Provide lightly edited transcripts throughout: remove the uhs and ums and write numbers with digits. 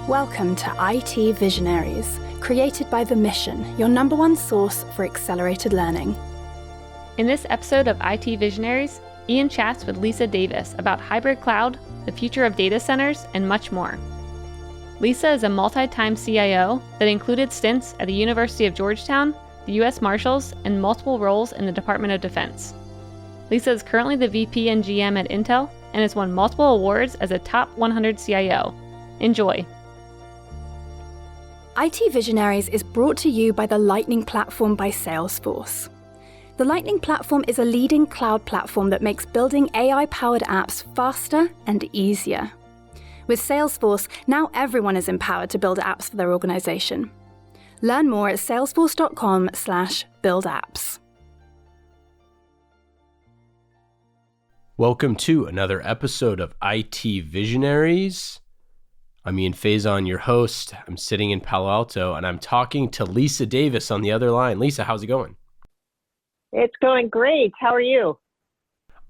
Welcome to IT Visionaries, created by The Mission, your number one source for accelerated learning. In this episode of IT Visionaries, Ian chats with Lisa Davis about hybrid cloud, the future of data centers, and much more. Lisa is a multi-time CIO that included stints at the University of Georgetown, the U.S. Marshals, and multiple roles in the Department of Defense. Lisa is currently the VP and GM at Intel and has won multiple awards as a top 100 CIO. Enjoy. IT Visionaries is brought to you by the Lightning Platform by Salesforce. The Lightning Platform is a leading cloud platform that makes building AI-powered apps faster and easier. With Salesforce, now everyone is empowered to build apps for their organization. Learn more at salesforce.com/buildapps. Welcome to another episode of IT Visionaries. I'm Ian Faison, your host. I'm sitting in Palo Alto, and I'm talking to Lisa Davis on the other line. Lisa, how's it going? It's going great. How are you?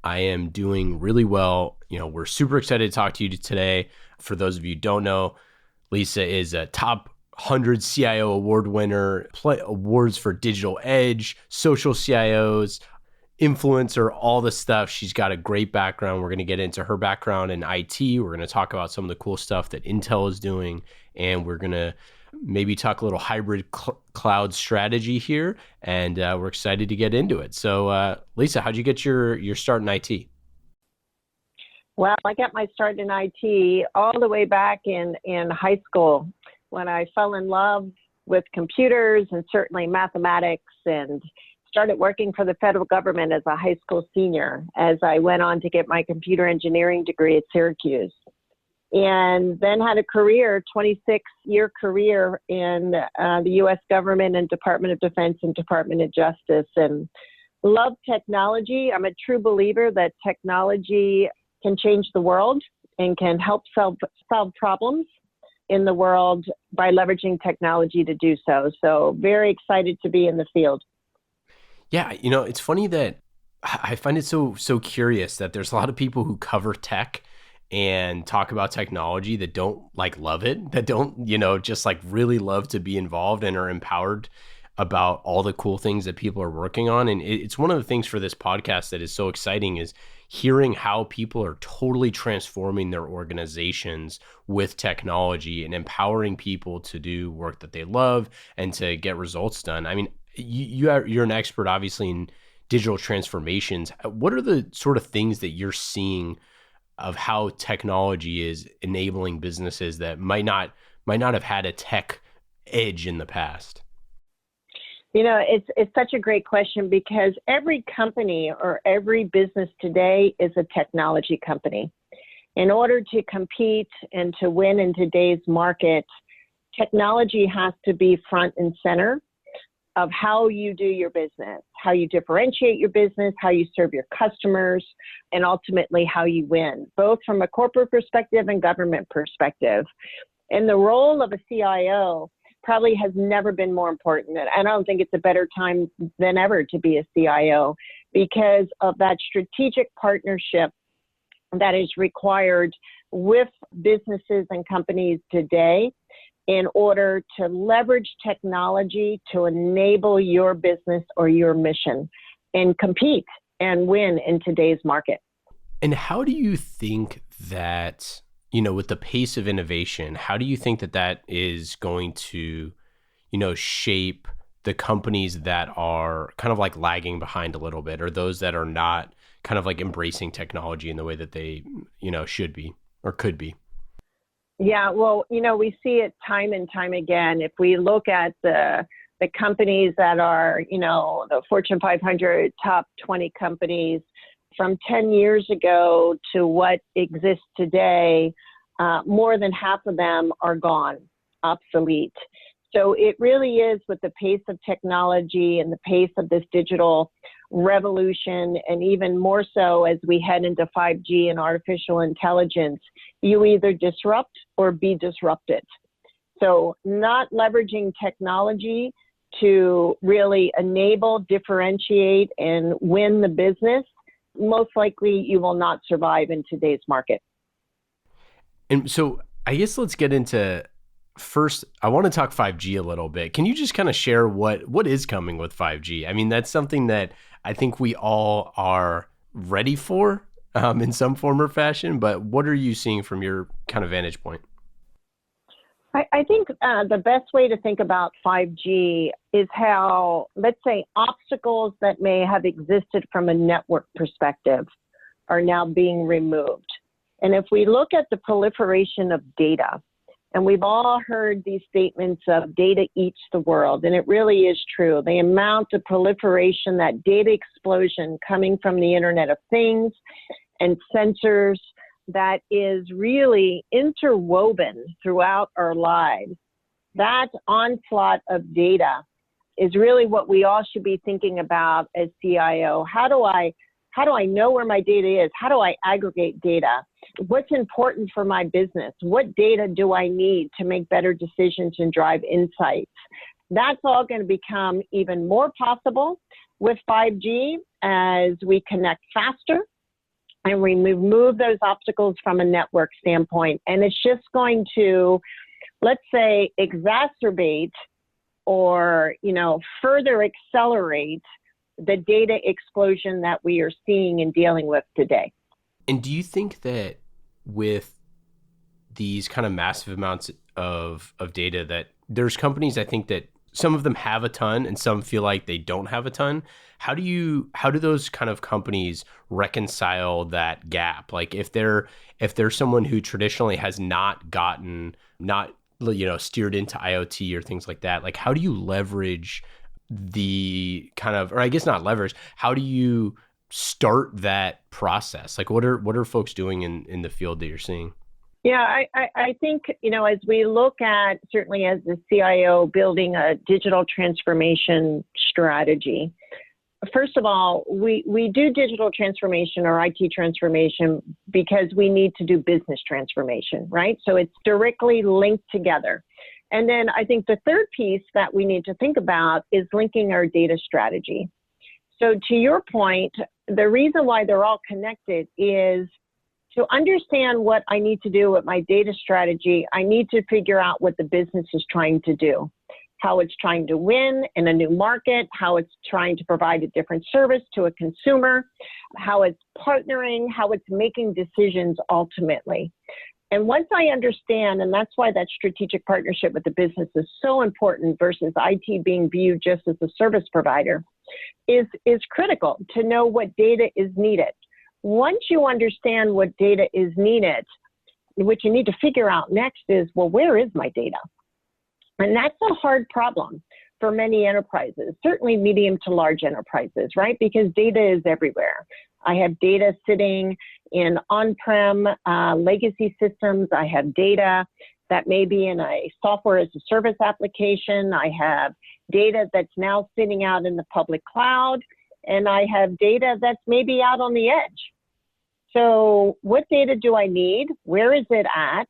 I am doing really well. We're super excited to talk to you today. For those of you who don't know, Lisa is a top 100 CIO award winner, awards for Digital Edge, social CIOs, influencer, all the stuff. She's got a great background. We're going to get into her background in IT. We're going to talk about some of the cool stuff that Intel is doing, and we're going to maybe talk a little hybrid cloud strategy here, and we're excited to get into it. So, Lisa, how'd you get your start in IT? Well, I got my start in IT all the way back in high school when I fell in love with computers and certainly mathematics, and started working for the federal government as a high school senior as I went on to get my computer engineering degree at Syracuse. And then had a 26-year career in the U.S. government and Department of Defense and Department of Justice, and love technology. I'm a true believer that technology can change the world and can help solve problems in the world by leveraging technology to do so. So very excited to be in the field. Yeah, it's funny that I find it so curious that there's a lot of people who cover tech and talk about technology that don't love it, that don't, just really love to be involved and are empowered about all the cool things that people are working on. And it's one of the things for this podcast that is so exciting is hearing how people are totally transforming their organizations with technology and empowering people to do work that they love and to get results done. I mean, you're an expert, obviously, in digital transformations. What are the sort of things that you're seeing of how technology is enabling businesses that might not have had a tech edge in the past? It's such a great question because every company or every business today is a technology company. In order to compete and to win in today's market, technology has to be front and center of how you do your business, how you differentiate your business, how you serve your customers, and ultimately how you win, both from a corporate perspective and government perspective. And the role of a CIO probably has never been more important. And I don't think it's a better time than ever to be a CIO because of that strategic partnership that is required with businesses and companies today in order to leverage technology to enable your business or your mission and compete and win in today's market. And how do you think that, with the pace of innovation, how do you think that is going to, shape the companies that are kind of lagging behind a little bit, or those that are not kind of embracing technology in the way that they, should be or could be? Yeah, well, we see it time and time again. If we look at the companies that are, the Fortune 500 top 20 companies from 10 years ago to what exists today, more than half of them are gone, obsolete. So it really is with the pace of technology and the pace of this digital revolution, and even more so as we head into 5G and artificial intelligence, you either disrupt or be disrupted. So not leveraging technology to really enable, differentiate, and win the business, most likely you will not survive in today's market. And so I guess let's get into First, I want to talk 5G a little bit. Can you just kind of share what is coming with 5G? I mean, that's something that I think we all are ready for in some form or fashion, but what are you seeing from your kind of vantage point? I think the best way to think about 5G is how, let's say, obstacles that may have existed from a network perspective are now being removed. And if we look at the proliferation of data, and we've all heard these statements of data eats the world, and it really is true. The amount of proliferation, that data explosion coming from the Internet of Things and sensors that is really interwoven throughout our lives, that onslaught of data is really what we all should be thinking about as CIO. How do I know where my data is? How do I aggregate data? What's important for my business? What data do I need to make better decisions and drive insights? That's all going to become even more possible with 5G as we connect faster and we remove those obstacles from a network standpoint. And it's just going to, let's say, exacerbate or, further accelerate the data explosion that we are seeing and dealing with today. And do you think that with these kind of massive amounts of data that there's companies, I think that some of them have a ton and some feel like they don't have a ton. How do those kind of companies reconcile that gap? Like if they're someone who traditionally has not steered into IoT or things like that, like how do you leverage the kind of, or I guess not leverage, how do you start that process? Like what are folks doing in the field that you're seeing? Yeah, I think, as we look at, certainly as the CIO building a digital transformation strategy, first of all, we do digital transformation or IT transformation because we need to do business transformation, right? So it's directly linked together. And then I think the third piece that we need to think about is linking our data strategy. So to your point, the reason why they're all connected is to understand what I need to do with my data strategy. I need to figure out what the business is trying to do, how it's trying to win in a new market, how it's trying to provide a different service to a consumer, how it's partnering, how it's making decisions ultimately. And once I understand, and that's why that strategic partnership with the business is so important versus IT being viewed just as a service provider, is critical to know what data is needed. Once you understand what data is needed, what you need to figure out next is, well, where is my data? And that's a hard problem for many enterprises, certainly medium to large enterprises, right? Because data is everywhere. I have data sitting in on-prem legacy systems. I have data that may be in a software as a service application. I have data that's now sitting out in the public cloud. And I have data that's maybe out on the edge. So what data do I need? Where is it at?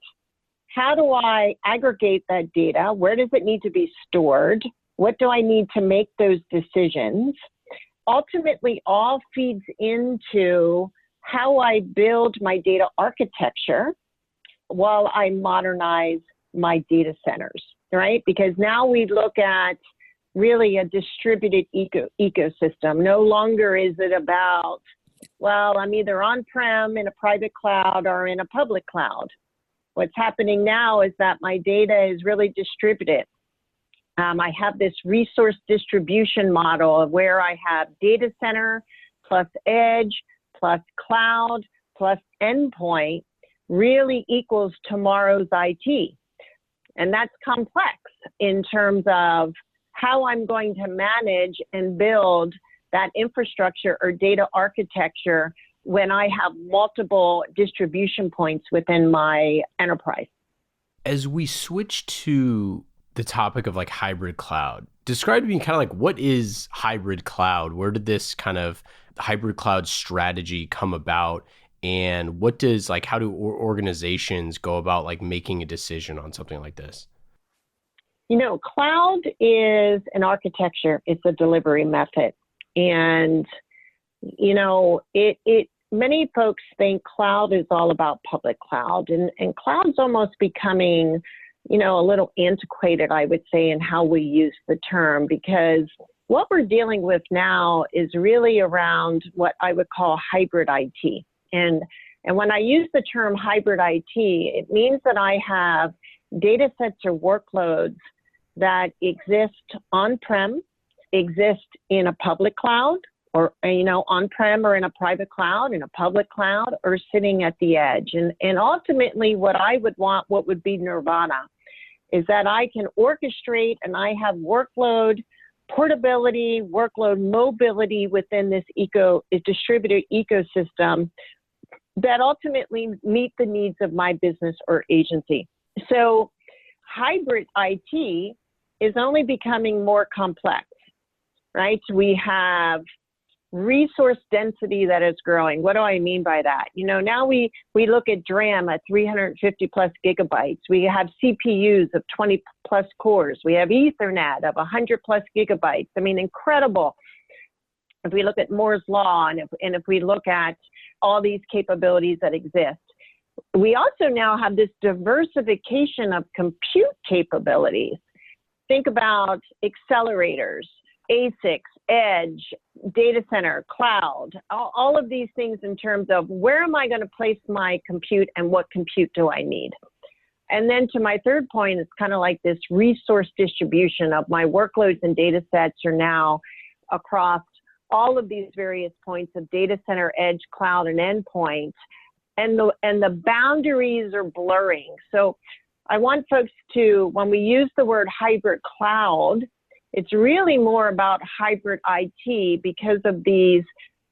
How do I aggregate that data? Where does it need to be stored? What do I need to make those decisions? Ultimately, all feeds into how I build my data architecture while I modernize my data centers, right? Because now we look at really a distributed ecosystem. No longer is it about, well, I'm either on-prem in a private cloud or in a public cloud. What's happening now is that my data is really distributed. I have this resource distribution model of where I have data center plus edge plus cloud plus endpoint really equals tomorrow's IT. And that's complex in terms of how I'm going to manage and build that infrastructure or data architecture when I have multiple distribution points within my enterprise. As we switch to the topic of like hybrid cloud, describe to me kind of like what is hybrid cloud? Where did this kind of hybrid cloud strategy come about? And what does how do organizations go about making a decision on something like this? Cloud is an architecture. It's a delivery method. And, many folks think cloud is all about public cloud, and cloud's almost becoming a little antiquated, I would say, in how we use the term, because what we're dealing with now is really around what I would call hybrid IT. And when I use the term hybrid IT, it means that I have data sets or workloads that exist on-prem, exist in a public cloud, or, on-prem or in a private cloud, in a public cloud, or sitting at the edge. And ultimately, what I would want, what would be nirvana, is that I can orchestrate and I have workload portability, workload mobility within this distributed ecosystem that ultimately meet the needs of my business or agency. So hybrid IT is only becoming more complex, right? We have resource density that is growing. What do I mean by that? Now we look at DRAM at 350 plus gigabytes. We have CPUs of 20 plus cores. We have Ethernet of 100 plus gigabytes. I mean, incredible. If we look at Moore's Law and if we look at all these capabilities that exist, we also now have this diversification of compute capabilities. Think about accelerators, ASICs, edge, data center, cloud, all of these things in terms of where am I going to place my compute and what compute do I need? And then to my third point, it's kind of like this resource distribution of my workloads and data sets are now across all of these various points of data center, edge, cloud, and endpoint. And the boundaries are blurring. So I want folks to, when we use the word hybrid cloud, it's really more about hybrid IT because of these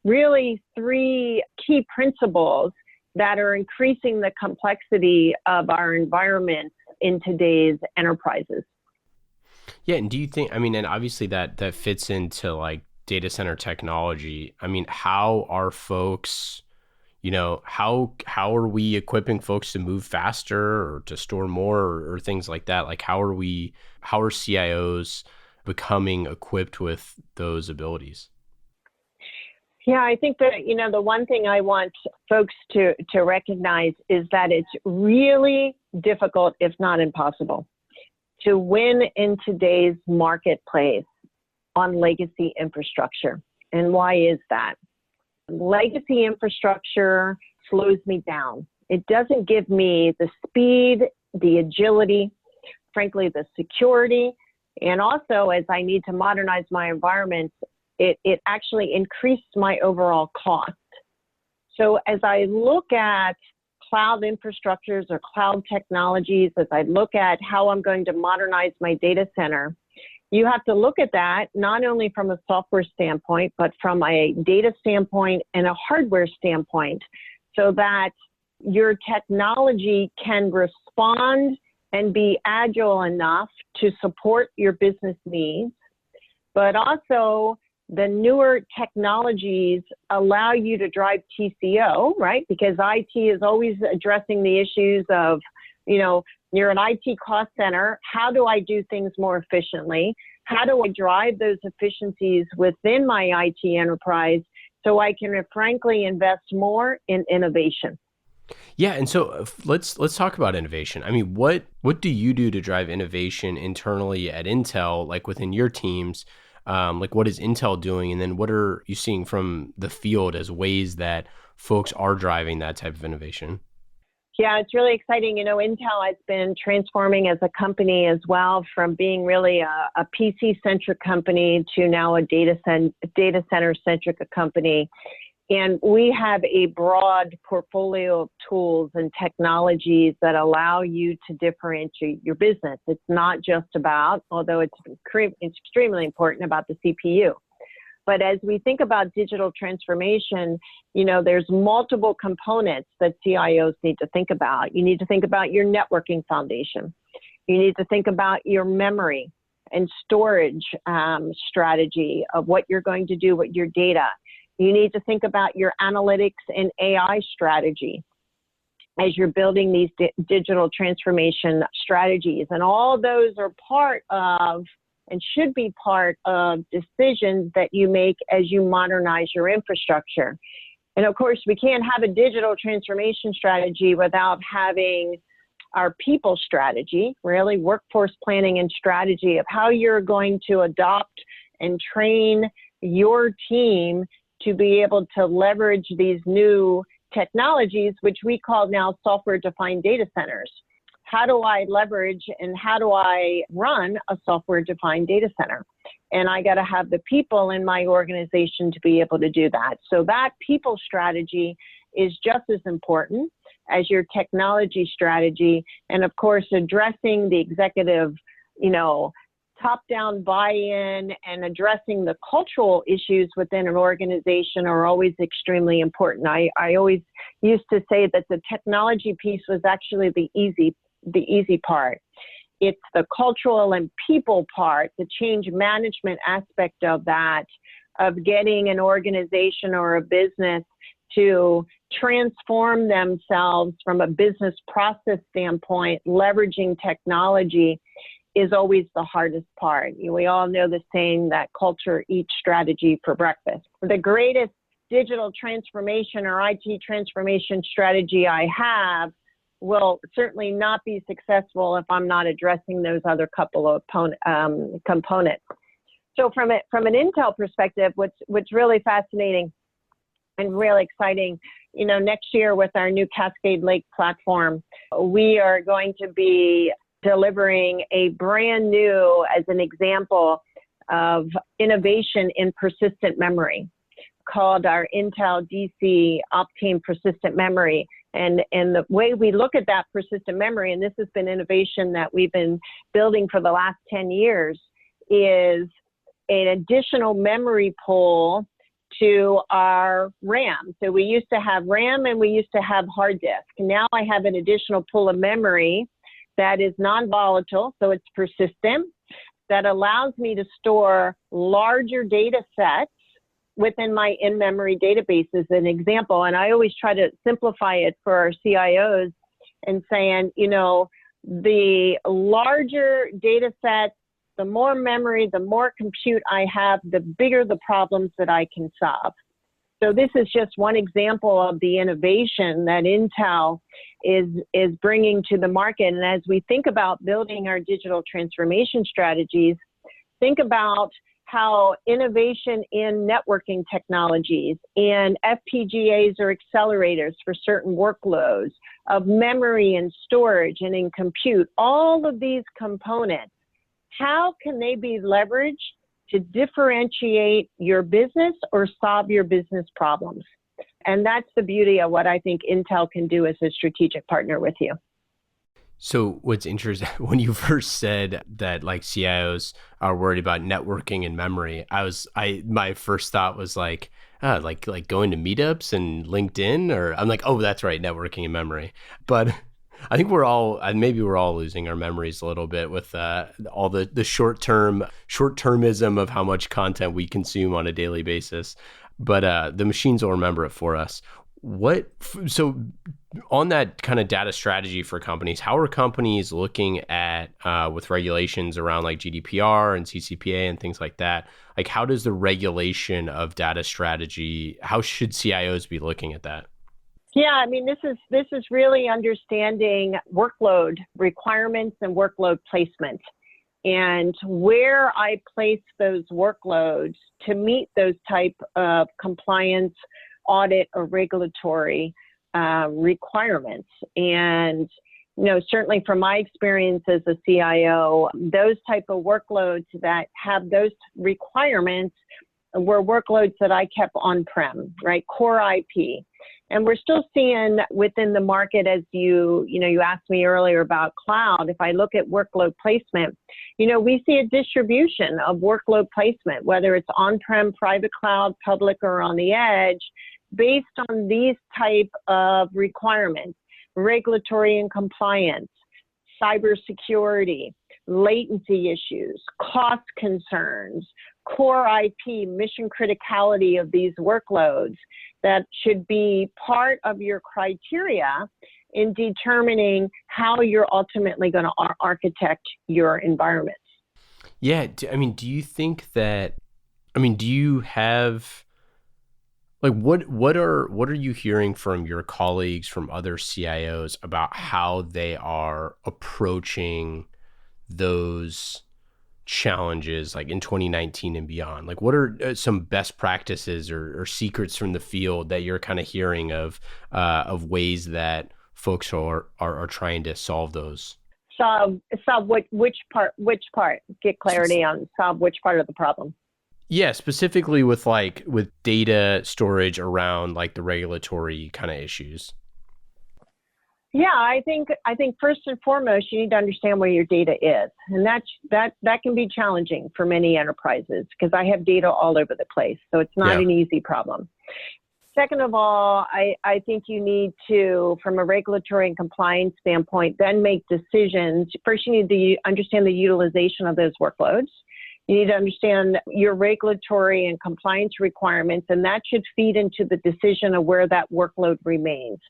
really three key principles that are increasing the complexity of our environments in today's enterprises. Yeah, and do you think, and obviously that fits into like data center technology. How are folks, how are we equipping folks to move faster or to store more or things like that? Like how are CIOs becoming equipped with those abilities? Yeah, I think that, the one thing I want folks to recognize is that it's really difficult, if not impossible, to win in today's marketplace on legacy infrastructure. And why is that? Legacy infrastructure slows me down. It doesn't give me the speed, the agility, frankly, the security. And also, as I need to modernize my environment, it actually increased my overall cost. So as I look at cloud infrastructures or cloud technologies, as I look at how I'm going to modernize my data center, you have to look at that not only from a software standpoint, but from a data standpoint and a hardware standpoint, so that your technology can respond and be agile enough to support your business needs, but also the newer technologies allow you to drive TCO, right? Because IT is always addressing the issues of, you're an IT cost center. How do I do things more efficiently? How do I drive those efficiencies within my IT enterprise so I can frankly invest more in innovation? Yeah, and so let's talk about innovation. What do you do to drive innovation internally at Intel, like within your teams? Like what is Intel doing, and then what are you seeing from the field as ways that folks are driving that type of innovation? Yeah, it's really exciting. Intel has been transforming as a company as well, from being really a PC-centric company to now a data center-centric company. And we have a broad portfolio of tools and technologies that allow you to differentiate your business. It's not just about, although it's extremely important, about the CPU. But as we think about digital transformation, there's multiple components that CIOs need to think about. You need to think about your networking foundation. You need to think about your memory and storage strategy of what you're going to do with your data. You need to think about your analytics and AI strategy as you're building these digital transformation strategies. And all those are part of and should be part of decisions that you make as you modernize your infrastructure. And of course, we can't have a digital transformation strategy without having our people strategy, really workforce planning and strategy of how you're going to adopt and train your team to be able to leverage these new technologies, which we call now software-defined data centers. How do I leverage and how do I run a software-defined data center? And I got to have the people in my organization to be able to do that. So that people strategy is just as important as your technology strategy. And of course, addressing the executive, top-down buy-in and addressing the cultural issues within an organization are always extremely important. I always used to say that the technology piece was actually the easy part. It's the cultural and people part, the change management aspect of that, of getting an organization or a business to transform themselves from a business process standpoint, leveraging technology is always the hardest part. We all know the saying that culture eats strategy for breakfast. The greatest digital transformation or IT transformation strategy I have will certainly not be successful if I'm not addressing those other couple of components. So from an Intel perspective, what's really fascinating and really exciting, next year with our new Cascade Lake platform, we are going to be delivering a brand new, as an example of innovation in persistent memory, called our Intel DC Optane Persistent Memory. And the way we look at that persistent memory, and this has been innovation that we've been building for the last 10 years, is an additional memory pool to our RAM. So we used to have RAM and we used to have hard disk. Now I have an additional pool of memory that is non-volatile, so it's persistent, that allows me to store larger data sets within my in-memory database as an example. And I always try to simplify it for our CIOs and saying, the larger data sets, the more memory, the more compute I have, the bigger the problems that I can solve. So this is just one example of the innovation that Intel is bringing to the market. And as we think about building our digital transformation strategies, think about how innovation in networking technologies and FPGAs or accelerators for certain workloads of memory and storage and in compute, all of these components, how can they be leveraged to differentiate your business or solve your business problems? And that's the beauty of what I think Intel can do as a strategic partner with you. So what's interesting, when you first said that like CIOs are worried about networking and memory, my first thought was like going to meetups and LinkedIn, or I'm like, oh, that's right, networking and memory. But I think we're all losing our memories a little bit with all the short-termism of how much content we consume on a daily basis. But the machines will remember it for us. So on that kind of data strategy for companies, how are companies looking at with regulations around like GDPR and CCPA and things like that? Like, how does the regulation of data strategy, how should CIOs be looking at that? Yeah, I mean, this is really understanding workload requirements and workload placement, and where I place those workloads to meet those type of compliance, audit, or regulatory requirements. And certainly from my experience as a CIO, those type of workloads that have those requirements were workloads that I kept on-prem, right? Core IP. And we're still seeing within the market, as you asked me earlier about cloud, if I look at workload placement, we see a distribution of workload placement, whether it's on-prem, private cloud, public, or on the edge, based on these type of requirements: regulatory and compliance, cybersecurity, latency issues, cost concerns, core IP, mission criticality of these workloads that should be part of your criteria in determining how you're ultimately going to architect your environments. Yeah. Do you think that, do you have Like what are you hearing from your colleagues, from other CIOs about how they are approaching those challenges like in 2019 and beyond? Like what are some best practices or secrets from the field that you're kind of hearing of ways that folks are trying to solve those? Solve which part? Get clarity on solve which part of the problem. Yeah, specifically with data storage around like the regulatory kind of issues. Yeah, I think first and foremost, you need to understand where your data is. And that can be challenging for many enterprises because I have data all over the place. So it's not an easy problem. Second of all, I think you need to, from a regulatory and compliance standpoint, then make decisions. First, you need to understand the utilization of those workloads. You need to understand your regulatory and compliance requirements, and that should feed into the decision of where that workload remains.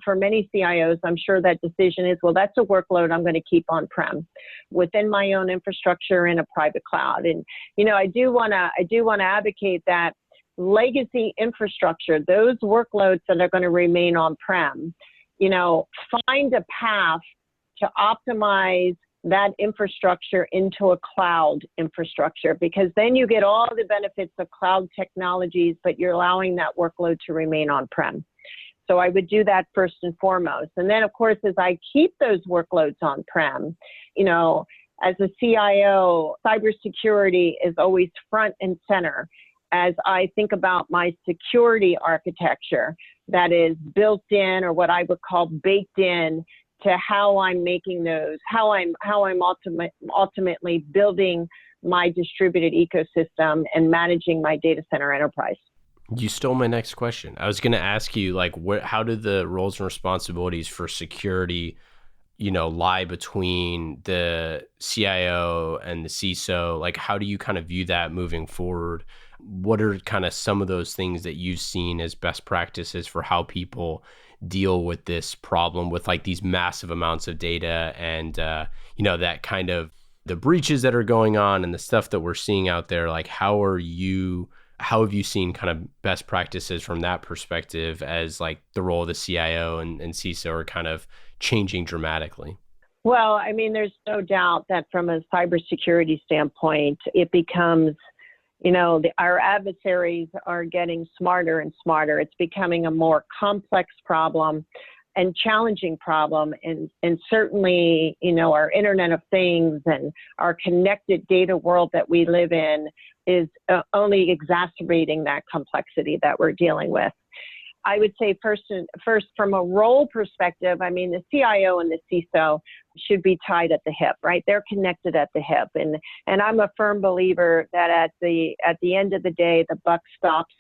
For many CIOs, I'm sure that decision is, well, that's a workload I'm going to keep on-prem within my own infrastructure in a private cloud. And, I do want to advocate that legacy infrastructure, those workloads that are going to remain on-prem, find a path to optimize that infrastructure into a cloud infrastructure, because then you get all the benefits of cloud technologies, but you're allowing that workload to remain on-prem. So I would do that first and foremost. And then, of course, as I keep those workloads on-prem, as a CIO, cybersecurity is always front and center as I think about my security architecture that is built in, or what I would call baked in, to how I'm making those, how I'm ultimately building my distributed ecosystem and managing my data center enterprise. You stole my next question. I was going to ask you, how do the roles and responsibilities for security, lie between the CIO and the CISO? Like, how do you kind of view that moving forward? What are kind of some of those things that you've seen as best practices for how people deal with this problem with these massive amounts of data and, that kind of the breaches that are going on and the stuff that we're seeing out there? Like, how have you seen kind of best practices from that perspective as the role of the CIO and CISO are kind of changing dramatically? Well, I mean, there's no doubt that from a cybersecurity standpoint, it becomes, our adversaries are getting smarter and smarter. It's becoming a more complex problem and challenging problem. And certainly, our Internet of Things and our connected data world that we live in is only exacerbating that complexity that we're dealing with. I would say first, from a role perspective, I mean, the CIO and the CISO should be tied at the hip, right? They're connected at the hip. And I'm a firm believer that at the end of the day, the buck stops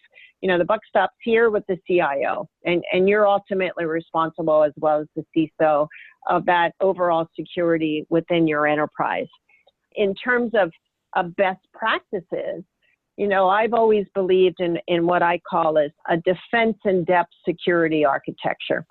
here with the CIO, and you're ultimately responsible, as well as the CISO, of that overall security within your enterprise. In terms of best practices, I've always believed in what I call as a defense in depth security architecture.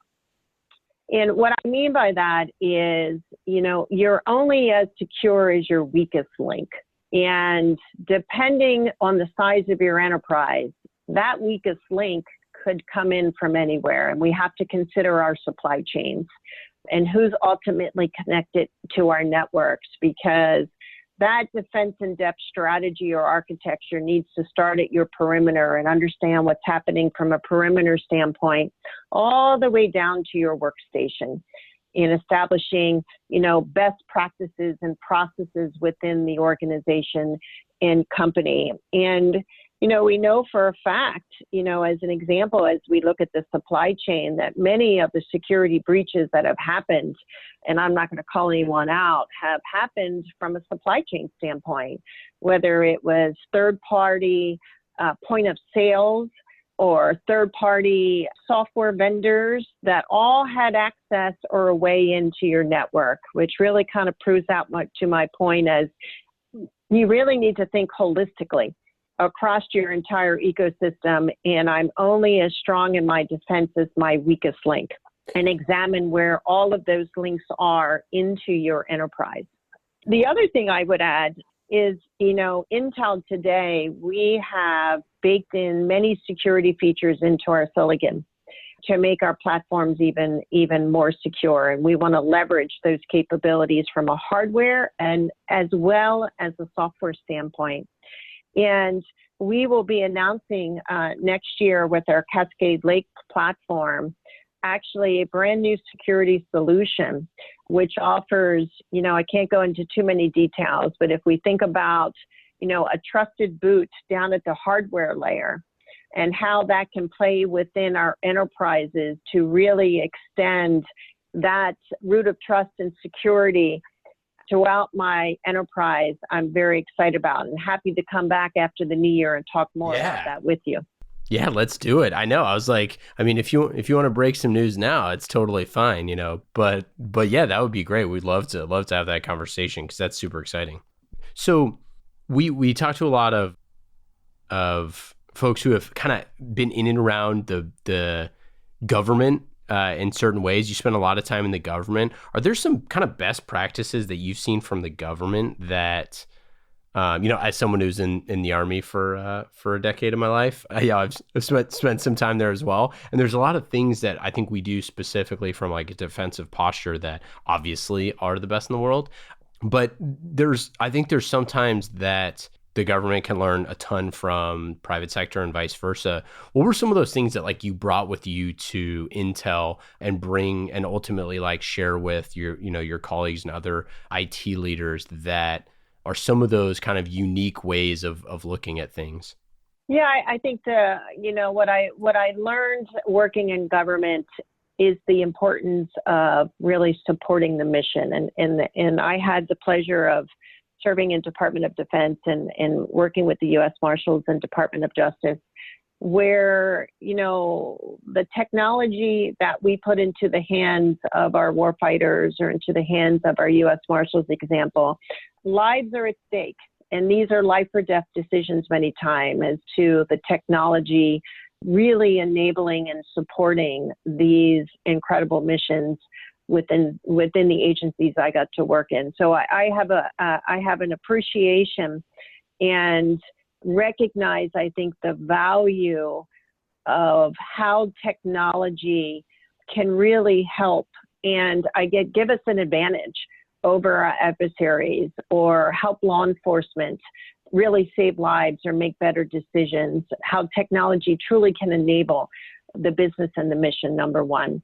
And what I mean by that is, you're only as secure as your weakest link. And depending on the size of your enterprise, that weakest link could come in from anywhere. And we have to consider our supply chains and who's ultimately connected to our networks, because that defense in depth strategy or architecture needs to start at your perimeter and understand what's happening from a perimeter standpoint all the way down to your workstation, in establishing, best practices and processes within the organization and company. And, we know for a fact, as an example, as we look at the supply chain, that many of the security breaches that have happened, and I'm not going to call anyone out, have happened from a supply chain standpoint, whether it was third-party point of sales or third-party software vendors that all had access or a way into your network, which really kind of proves out to my point as you really need to think holistically across your entire ecosystem, and I'm only as strong in my defense as my weakest link, and examine where all of those links are into your enterprise. The other thing I would add is, Intel today, we have baked in many security features into our silicon to make our platforms even more secure. And we want to leverage those capabilities from a hardware and as well as a software standpoint. And we will be announcing next year with our Cascade Lake platform, actually a brand new security solution, which offers, I can't go into too many details, but if we think about, a trusted boot down at the hardware layer, and how that can play within our enterprises to really extend that root of trust and security throughout my enterprise, I'm very excited about and happy to come back after the new year and talk more about that with you. Yeah, let's do it. I know. I was like, if you want to break some news now, it's totally fine, but yeah, that would be great. We'd love to have that conversation because that's super exciting. So we talked to a lot of folks who have kind of been in and around the government in certain ways. You spend a lot of time in the government. Are there some kind of best practices that you've seen from the government that, as someone who's in the Army for a decade of my life, I've spent some time there as well. And there's a lot of things that I think we do specifically from like a defensive posture that obviously are the best in the world. But I think there's sometimes that the government can learn a ton from private sector and vice versa. What were some of those things that like you brought with you to Intel and bring and ultimately like share with your colleagues and other IT leaders that are some of those kind of unique ways of looking at things? Yeah, I think what I learned working in government is the importance of really supporting the mission. And I had the pleasure of serving in Department of Defense and working with the U.S. Marshals and Department of Justice, where, the technology that we put into the hands of our warfighters or into the hands of our U.S. Marshals, example, lives are at stake. And these are life or death decisions many times as to the technology really enabling and supporting these incredible missions within the agencies I got to work in. So I have an appreciation and recognize, I think, the value of how technology can really help and give us an advantage over our adversaries or help law enforcement really save lives or make better decisions, how technology truly can enable the business and the mission, number one.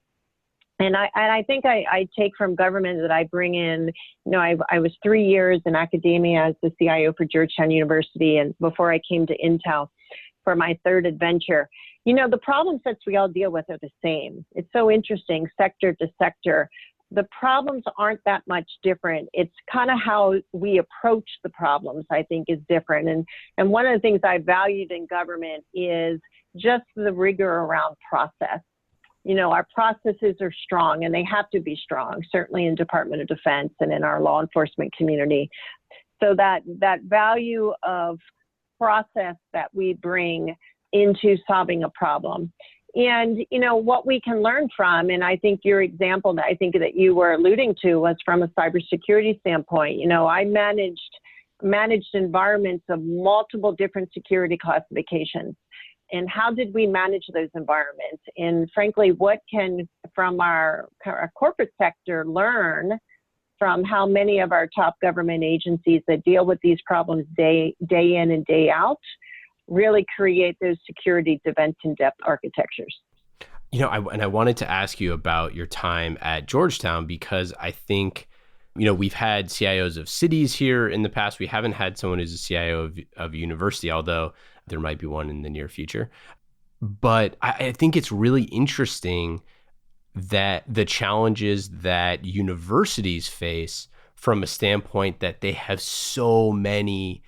And I think I take from government that I bring in, I was 3 years in academia as the CIO for Georgetown University, and before I came to Intel for my third adventure. The problem sets we all deal with are the same. It's so interesting, sector to sector. The problems aren't that much different. It's kind of how we approach the problems, I think, is different. And one of the things I valued in government is just the rigor around process. Our processes are strong, and they have to be strong, certainly in Department of Defense and in our law enforcement community. So that value of process that we bring into solving a problem. And, what we can learn from, and I think your example that I think that you were alluding to was from a cybersecurity standpoint. I managed environments of multiple different security classifications. And how did we manage those environments? And frankly, what can, from our corporate sector, learn from how many of our top government agencies that deal with these problems day in and day out really create those security event in depth architectures? I wanted to ask you about your time at Georgetown because I think, we've had CIOs of cities here in the past. We haven't had someone who's a CIO of a university, although there might be one in the near future. But I think it's really interesting that the challenges that universities face from a standpoint that they have so many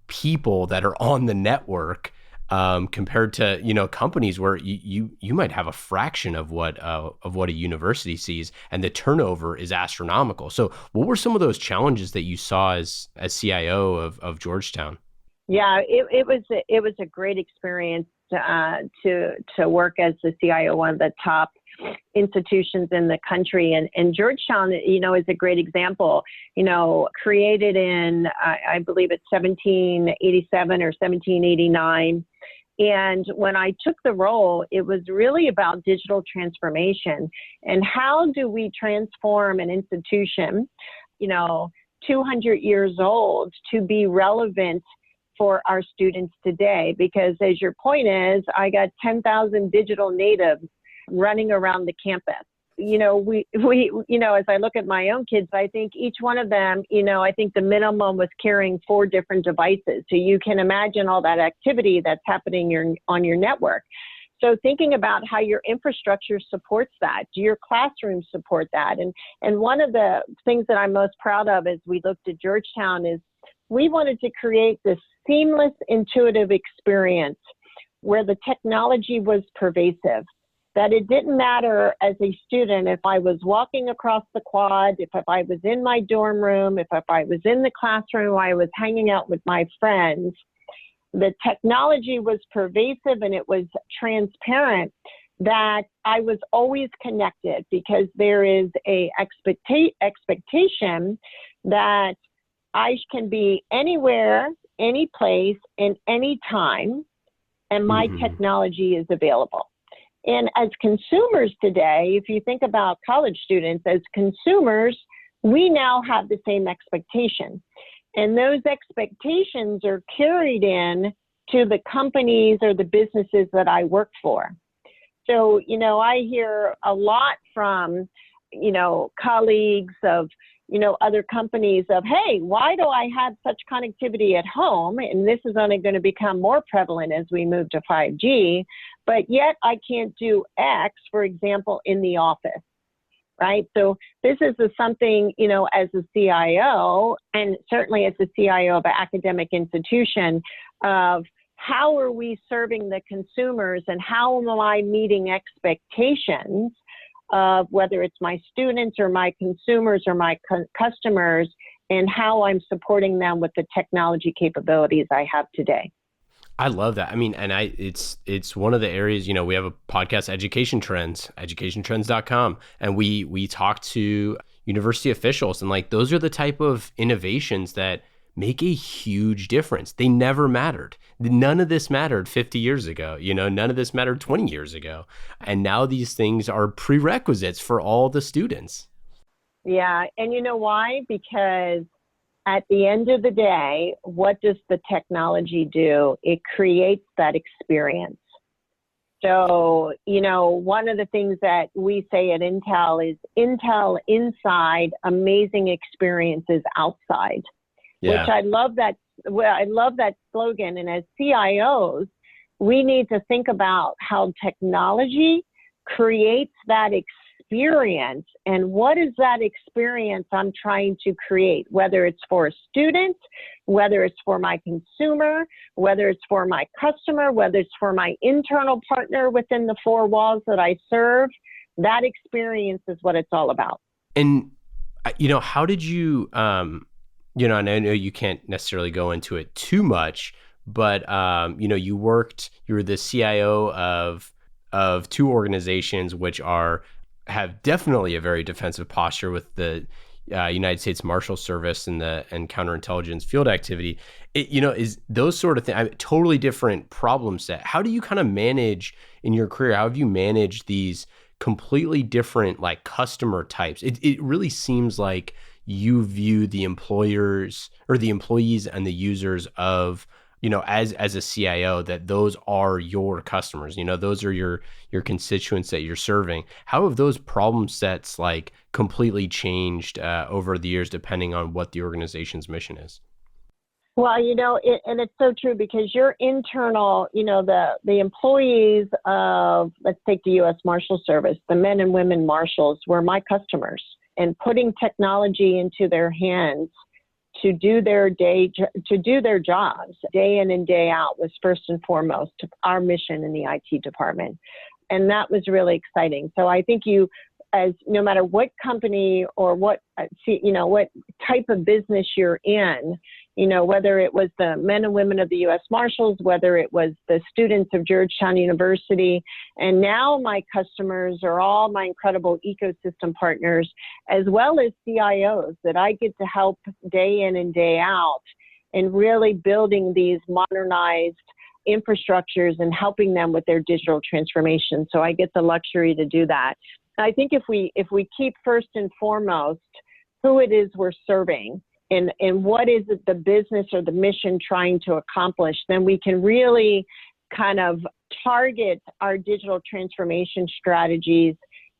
people that are on the network compared to companies where you might have a fraction of what a university sees, and the turnover is astronomical. So what were some of those challenges that you saw as CIO of Georgetown? Yeah, it was a great experience to work as the CIO, one of the top institutions in the country. And Georgetown, is a great example, created in, I believe it's 1787 or 1789. And when I took the role, it was really about digital transformation and how do we transform an institution, 200 years old, to be relevant for our students today. Because as your point is, I got 10,000 digital natives running around the campus. As I look at my own kids, I think each one of them, I think the minimum was carrying 4 different devices. So you can imagine all that activity that's happening on your network. So thinking about how your infrastructure supports that, do your classrooms support that? And one of the things that I'm most proud of as we looked at Georgetown is we wanted to create this seamless, intuitive experience where the technology was pervasive. That it didn't matter as a student if I was walking across the quad, if I was in my dorm room, if I was in the classroom, I was hanging out with my friends. The technology was pervasive and it was transparent that I was always connected because there is a expectation that I can be anywhere, any place, and any time, and my technology is available. And as consumers today, if you think about college students, as consumers, we now have the same expectation. And those expectations are carried in to the companies or the businesses that I work for. So, I hear a lot from, colleagues of, other companies of, hey, why do I have such connectivity at home? And this is only going to become more prevalent as we move to 5G, but yet I can't do X, for example, in the office, right? So this is something, as a CIO, and certainly as the CIO of an academic institution, of how are we serving the consumers and how am I meeting expectations of whether it's my students or my consumers or my customers, and how I'm supporting them with the technology capabilities I have today. I love that. I mean, and it's one of the areas, we have a podcast, Education Trends, educationtrends.com, and we talk to university officials, and those are the type of innovations that make a huge difference. They never mattered. None of this mattered 50 years ago. None of this mattered 20 years ago. And now these things are prerequisites for all the students. Yeah. And you know why? Because at the end of the day, what does the technology do? It creates that experience. So, one of the things that we say at Intel is Intel inside, amazing experiences outside. Yeah. Which I love that slogan. And as CIOs, we need to think about how technology creates that experience and what is that experience I'm trying to create, whether it's for a student, whether it's for my consumer, whether it's for my customer, whether it's for my internal partner within the 4 walls that I serve. That experience is what it's all about. And, how did you, and I know you can't necessarily go into it too much, but, you were the CIO of 2 organizations which have definitely a very defensive posture with the United States Marshal Service and counterintelligence field activity. Is those sort of things, totally different problem set. How do you kind of manage in your career? How have you managed these completely different customer types? It really seems like you view the employers or the employees and the users of, as a CIO, that those are your customers, those are your constituents that you're serving. How have those problem sets completely changed over the years, depending on what the organization's mission is? Well, and it's so true because your internal, the employees of, let's take the U.S. Marshal Service, the men and women marshals were my customers. And putting technology into their hands to do their jobs day in and day out was first and foremost our mission in the IT department. And that was really exciting. So I think no matter what company or what type of business you're in, whether it was the men and women of the U.S. Marshals, whether it was the students of Georgetown University, and now my customers are all my incredible ecosystem partners, as well as CIOs that I get to help day in and day out in really building these modernized infrastructures and helping them with their digital transformation. So I get the luxury to do that. I think if we keep first and foremost who it is we're serving and what is it the business or the mission trying to accomplish, then we can really kind of target our digital transformation strategies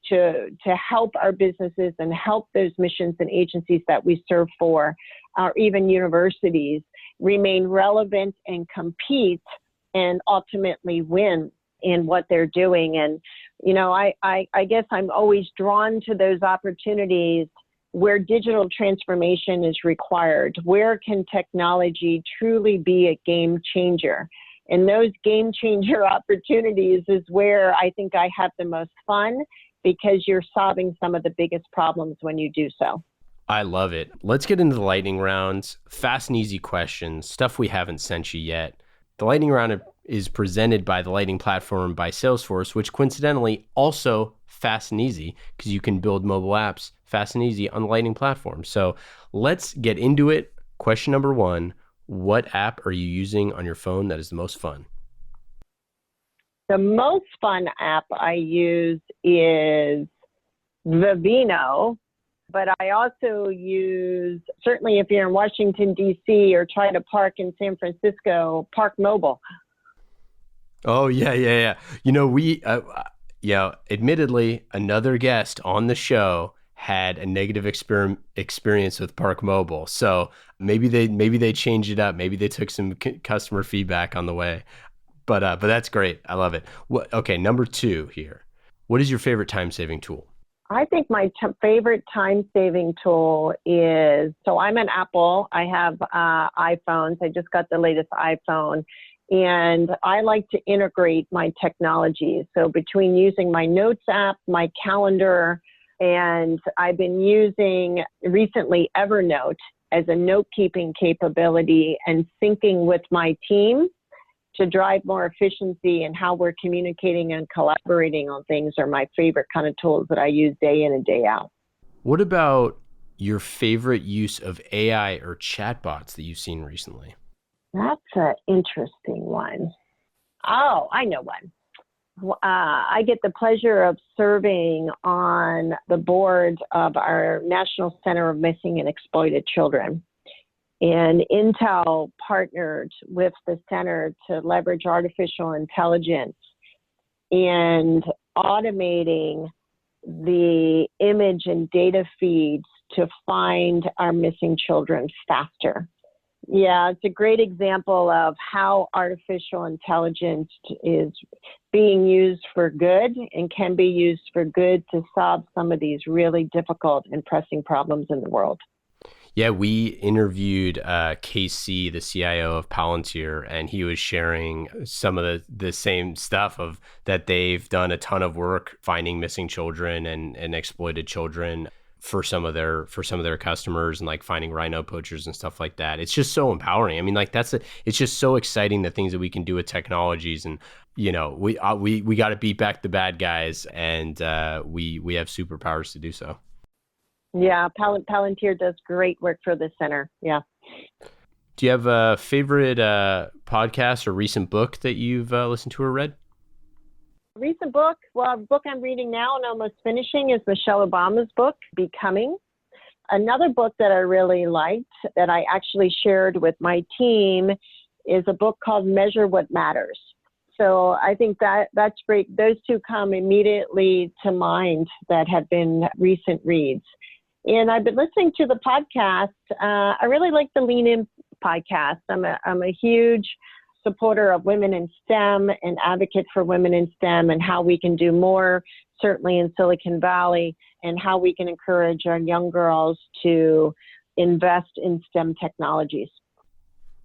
to help our businesses and help those missions and agencies that we serve for, or even universities, remain relevant and compete and ultimately win in what they're doing. And, I guess I'm always drawn to those opportunities where digital transformation is required. Where can technology truly be a game changer? And those game changer opportunities is where I think I have the most fun, because you're solving some of the biggest problems when you do so. I love it. Let's get into the lightning rounds. Fast and easy questions, stuff we haven't sent you yet. The lightning round is presented by the Lightning Platform by Salesforce, which coincidentally also fast and easy, because you can build mobile apps fast and easy on the Lightning Platform. So let's get into it. Question number 1, what app are you using on your phone that is the most fun? The most fun app I use is Vivino, but I also use, certainly if you're in Washington, D.C. or try to park in San Francisco, Park Mobile. Oh, yeah. Admittedly, another guest on the show had a negative experience with Park Mobile. So maybe they changed it up. Maybe they took some customer feedback on the way. But that's great. I love it. Okay, number 2 here. What is your favorite time-saving tool? I think my favorite time-saving tool is, so I'm an Apple. I have iPhones. I just got the latest iPhone. And I like to integrate my technology. So between using my Notes app, my calendar, and I've been using recently Evernote as a note-keeping capability and syncing with my team to drive more efficiency and how we're communicating and collaborating on things are my favorite kind of tools that I use day in and day out. What about your favorite use of AI or chatbots that you've seen recently? That's an interesting one. Oh, I know one. I get the pleasure of serving on the board of our National Center of Missing and Exploited Children. And Intel partnered with the center to leverage artificial intelligence and automating the image and data feeds to find our missing children faster. Yeah, it's a great example of how artificial intelligence is being used for good and can be used for good to solve some of these really difficult and pressing problems in the world. Yeah, we interviewed KC, the CIO of Palantir, and he was sharing some of the same stuff of that they've done a ton of work finding missing children and exploited children for some of their customers, and like finding rhino poachers and stuff like that. It's just so empowering. I mean, like it's just so exciting, the things that we can do with technologies, and we got to beat back the bad guys, and we have superpowers to do so. Yeah, Palantir does great work for the center. Yeah. Do you have a favorite podcast or recent book that you've listened to or read? Recent book? Well, the book I'm reading now and almost finishing is Michelle Obama's book, Becoming. Another book that I really liked that I actually shared with my team is a book called Measure What Matters. So I think that's great. Those two come immediately to mind that have been recent reads. And I've been listening to the podcast. I really like the Lean In podcast. I'm a huge supporter of women in STEM and advocate for women in STEM and how we can do more, certainly in Silicon Valley, and how we can encourage our young girls to invest in STEM technologies.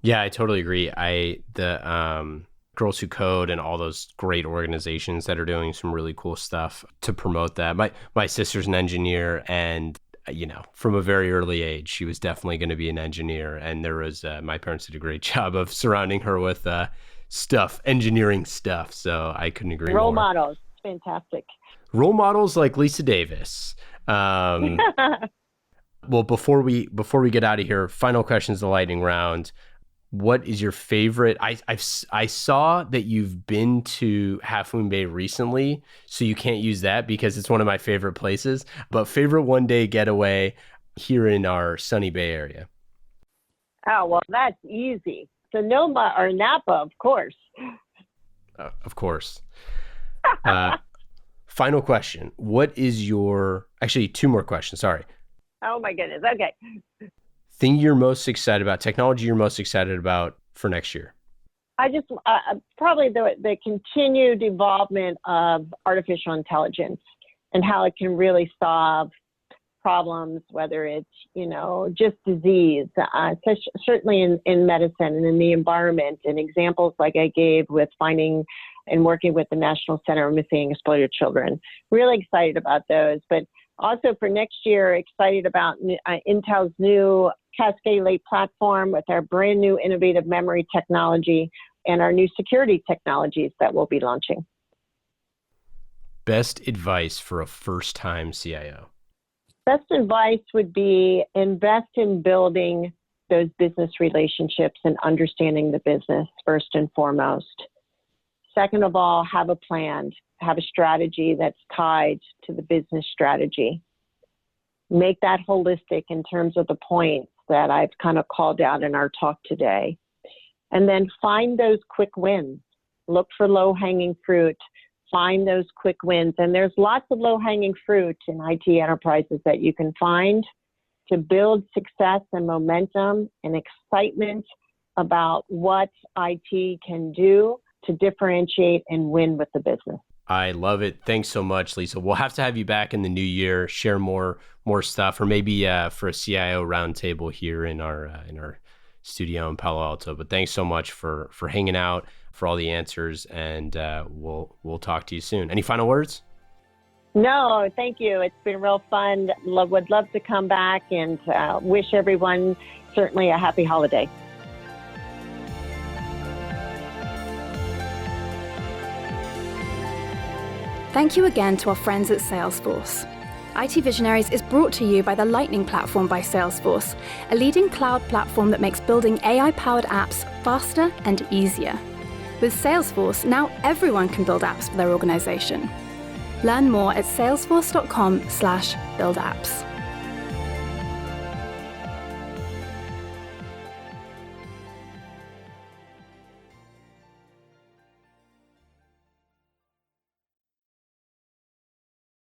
Yeah, I totally agree. The Girls Who Code and all those great organizations that are doing some really cool stuff to promote that. My sister's an engineer, and from a very early age, she was definitely going to be an engineer. And there was, my parents did a great job of surrounding her with engineering stuff. So I couldn't agree more. Role models. Fantastic. Role models like Lisa Davis. Well, before we get out of here, final questions, the lightning round. what is your favorite? I saw that you've been to Half Moon Bay recently, so you can't use that because it's one of my favorite places. But favorite one-day getaway here in our sunny Bay Area? Oh, well, that's easy. Sonoma or Napa, of course. Of course. Final question. What is actually, two more questions, sorry. Oh, my goodness. Okay. Thing you're most excited about, technology you're most excited about for next year? I just, probably the continued involvement of artificial intelligence and how it can really solve problems, whether it's, just disease, certainly in medicine and in the environment, and examples like I gave with finding and working with the National Center of Missing and Exploited Children. Really excited about those, but also for next year, excited about Intel's new Cascade Lake platform with our brand new innovative memory technology and our new security technologies that we'll be launching. Best advice for a first-time CIO? Best advice would be invest in building those business relationships and understanding the business first and foremost. Second of all, have a plan, have a strategy that's tied to the business strategy. Make that holistic in terms of the points that I've kind of called out in our talk today. And then find those quick wins. Look for low-hanging fruit. Find those quick wins. And there's lots of low-hanging fruit in IT enterprises that you can find to build success and momentum and excitement about what IT can do to differentiate and win with the business. I love it. Thanks so much, Lisa. We'll have to have you back in the new year, share more stuff, or maybe for a CIO roundtable here in our studio in Palo Alto. But thanks so much for hanging out, for all the answers, and we'll talk to you soon. Any final words? No, thank you. It's been real fun. Would love to come back and wish everyone certainly a happy holiday. Thank you again to our friends at Salesforce. IT Visionaries is brought to you by the Lightning Platform by Salesforce, a leading cloud platform that makes building AI-powered apps faster and easier. With Salesforce, now everyone can build apps for their organization. Learn more at salesforce.com/buildapps.